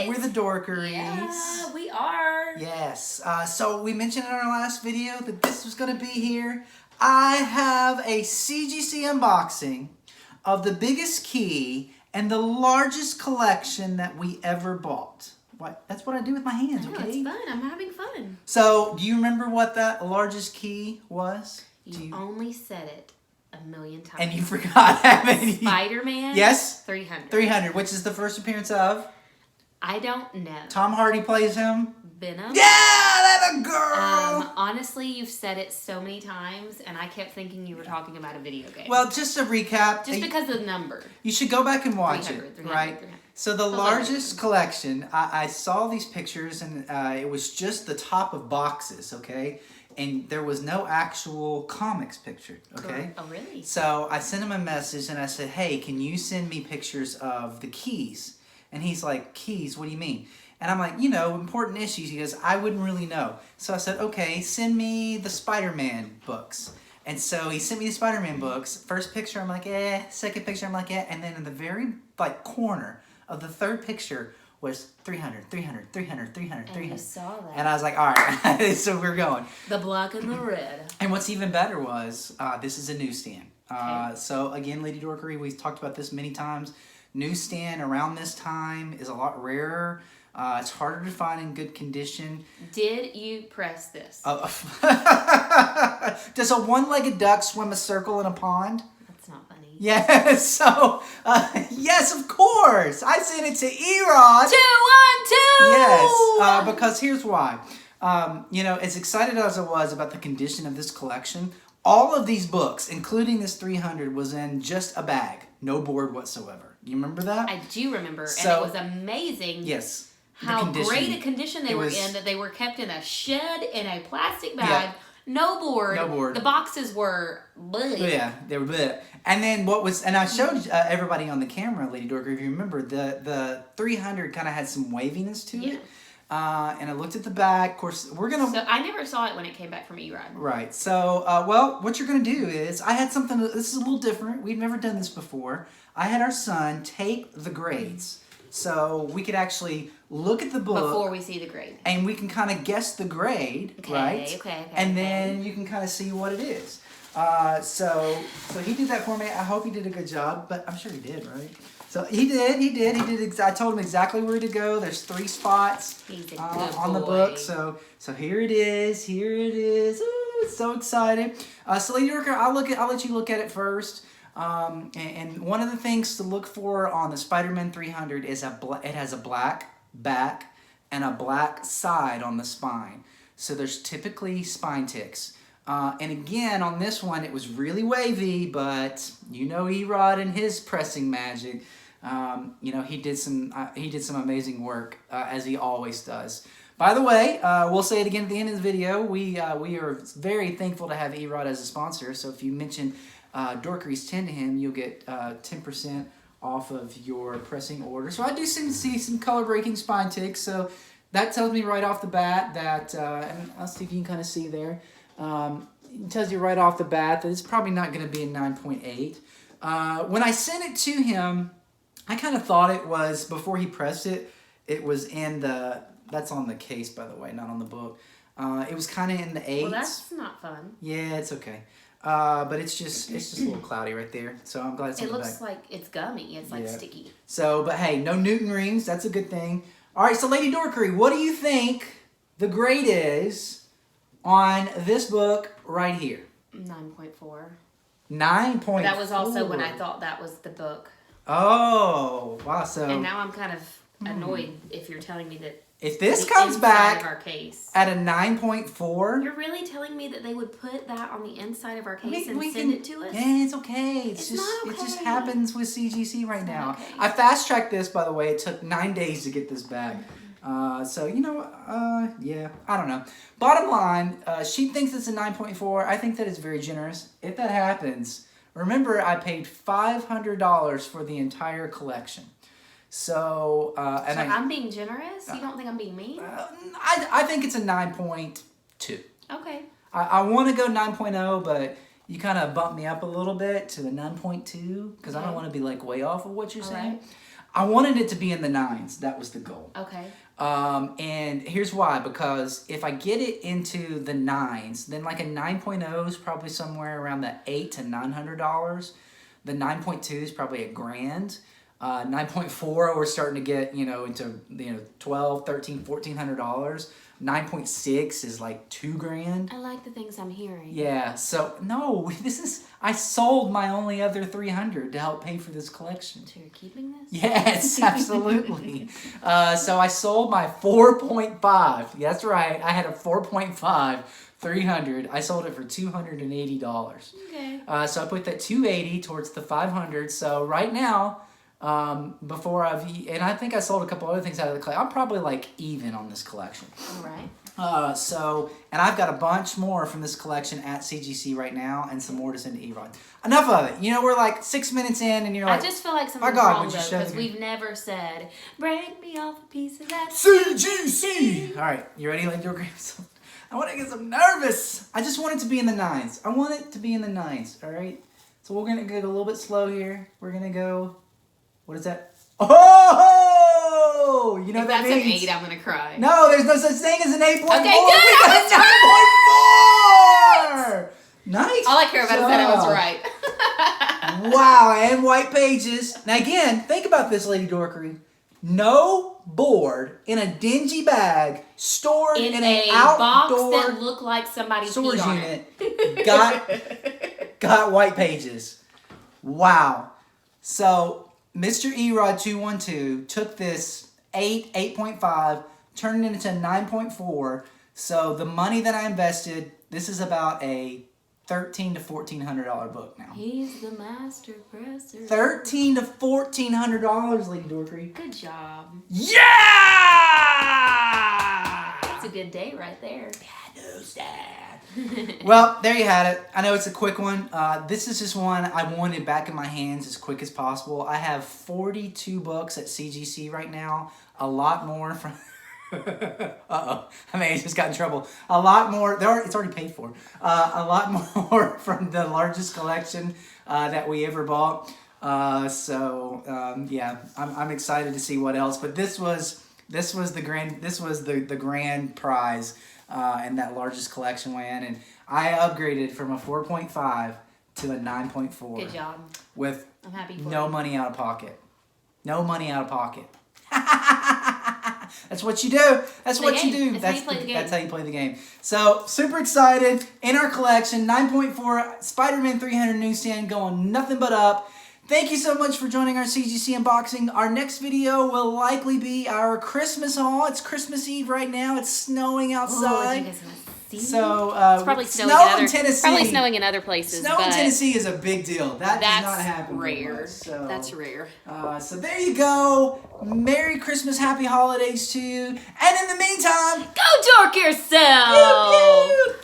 We're the Dorkeries. Yeah, we are. Yes. So we mentioned in our last video that this was going to be here. I have a CGC unboxing of the biggest key and the largest collection that we ever bought. What? That's what I do with my hands, okay? It's fun. I'm having fun. So, do you remember what that largest key was? You only said it a million times. And you forgot how many? Spider-Man? Yes? 300. 300, which is the first appearance of? I don't know. Tom Hardy plays him? Venom? Yeah, that a girl! Honestly, you've said it so many times, and I kept thinking you were talking about a video game. Well, just to recap. Just because of the number. You should go back and watch 300, it, right? 300. So the largest collection, I saw these pictures, and it was just the top of boxes, okay? And there was no actual comics pictured, okay? Oh, really? So I sent him a message, and I said, hey, can you send me pictures of the keys? And he's like, keys? What do you mean? And I'm like, you know, important issues. He goes, I wouldn't really know. So I said, okay, send me the Spider-Man books. And so he sent me the Spider-Man books. First picture, I'm like, eh. Second picture, I'm like, eh. And then in the very, corner of the third picture was 300, 300, 300, 300, 300. And you saw that. And I was like, all right, so we're going. The black and the red. And what's even better was, this is a newsstand. Okay. So again, Lady Dorkery, we've talked about this many times. Newsstand around this time is a lot rarer. It's harder to find in good condition. Did you press this? Does a one-legged duck swim a circle in a pond? That's not funny. Yeah, so, yes, of course. I sent it to Erod. 2, 1, 2! Yes, because here's why. You know, as excited as I was about the condition of this collection, all of these books, including this 300, was in just a bag. No board whatsoever. You remember that? I do remember, So, and it was amazing. Yes. How great a condition they were in, that they were kept in a shed in a plastic bag. Yeah. No board. No board. The boxes were bleh. Yeah, they were bleh. And then what was, and I showed everybody on the camera, Lady Dorkery, if you remember, the 300 kind of had some waviness to it. And I looked at the back. Of course, we're going to... So I never saw it when it came back from Erod. Right. So, well, what you're going to do is, I had something, this is a little different. We've never done this before. I had our son tape the grades. So we could actually look at the book. Before we see the grade. And we can kind of guess the grade, right? Okay. And then you can kind of see what it is. So he did that for me. I hope he did a good job, but I'm sure he did, right? So he did. I told him exactly where to go. There's 3 spots on the book. So here it is. Ooh, so excited. So Lady Dorkery, I'll let you look at it first. And one of the things to look for on the Spider-Man 300 is it has a black back and a black side on the spine. So there's typically spine ticks. And again, on this one, it was really wavy, but you know Erod and his pressing magic. You know, he did some amazing work, as he always does. By the way, we'll say it again at the end of the video. We are very thankful to have Erod as a sponsor. So if you mention Dorkeries 10 to him, you'll get 10% off of your pressing order. So I do see some color-breaking spine ticks. So that tells me right off the bat that, and I'll see if you can kind of see there. It tells you right off the bat that it's probably not going to be a 9.8. When I sent it to him, I kind of thought it was, before he pressed it, it was in the, that's on the case, by the way, not on the book. It was kind of in the 8s. Well, that's not fun. Yeah, it's okay. But it's just a little cloudy right there. So I'm glad it's on the back. It looks like it's gummy. It's like sticky. So, but hey, no Newton rings. That's a good thing. All right, so Lady Dorkery, what do you think the grade is on this book right here? 9.4. 9.4. That was also when I thought that was the book. Oh, wow. So, and now I'm kind of annoyed if you're telling me that if this comes back of our case at a 9.4. You're really telling me that they would put that on the inside of our case and send it to us? Yeah, it's okay. It's just not okay. It just happens with CGC right now. Okay. I fast-tracked this, by the way. It took 9 days to get this back. So, you know, yeah, I don't know. Bottom line, she thinks it's a 9.4. I think that is very generous. If that happens, remember I paid $500 for the entire collection. So, I'm being generous? You don't think I'm being mean? I think it's a 9.2. Okay. I want to go 9.0, but you kind of bumped me up a little bit to a 9.2 because I don't want to be like way off of what you're saying. Right. I wanted it to be in the 9s. That was the goal. Okay. And here's why. Because if I get it into the 9s, then like a 9.0 is probably somewhere around the $800 to $900. The 9.2 is probably $1,000. 9.4 we're starting to get into $1,200, $1,300, $1,400. 9.6 is like $2,000. I like the things I'm hearing. Yeah, so no, I sold my only other 300 to help pay for this collection. So you're keeping this? Yes, absolutely. So I sold my 4.5. That's right. I had a 4.5, 300. I sold it for $280. Okay. So I put that 280 towards the 500. So right now, and I think I sold a couple other things out of the collection. I'm probably like even on this collection. All right. And I've got a bunch more from this collection at CGC right now, and some more to send to Erod. Enough of it. We're like 6 minutes in, and you're like, I just feel like something's wrong though, because we've never said, break me off a piece of that CGC. All right, you ready, Lady Dorcas? I want to get some nervous. I just want it to be in the 9s. I want it to be in the 9s. All right. So we're gonna go a little bit slow here. We're gonna go. What is that? Oh! You know what that means? If that's an 8, I'm going to cry. No, there's no such thing as an 8.4. Okay, good. We got a 9.4! Nice. All I care about is that I was right. Wow, and white pages. Now again, think about this, Lady Dorkery. No board in a dingy bag stored in an outdoor box that looked like somebody storage peed on unit it. got white pages. Wow. So Mr. Erod 212 took this 8.5, turned it into 9.4. So the money that I invested, this is about a $1,300 to $1,400 book now. He's the master presser. $1,300 to $1,400, Lady Dorkery. Good job. Yeah! That's a good day right there. Newsstand. Well, there you had it. I know it's a quick one. This is just one I wanted back in my hands as quick as possible. I have 42 books at CGC right now. A lot more from... Uh-oh. I may have just got in trouble. A lot more... It's already paid for. A lot more from the largest collection that we ever bought. Yeah, I'm excited to see what else. But this was the grand prize. And that largest collection win, and I upgraded from a 4.5 to a 9.4. Good job. With I'm happy for no you. money out of pocket. No money out of pocket. That's what you do. That's what you do. That's how you play the game. That's how you play the game. So, super excited. In our collection, 9.4 Spider-Man 300 Newsstand going nothing but up. Thank you so much for joining our CGC unboxing. Our next video will likely be our Christmas haul. It's Christmas Eve right now. It's snowing outside. Ooh, you guys gonna see? So it's probably snowing in Tennessee. Probably snowing in other places. Snow in Tennessee is a big deal. That does not happen. Rare. So, that's rare. So there you go. Merry Christmas, Happy Holidays to you. And in the meantime, go dork yourself. Pew, pew.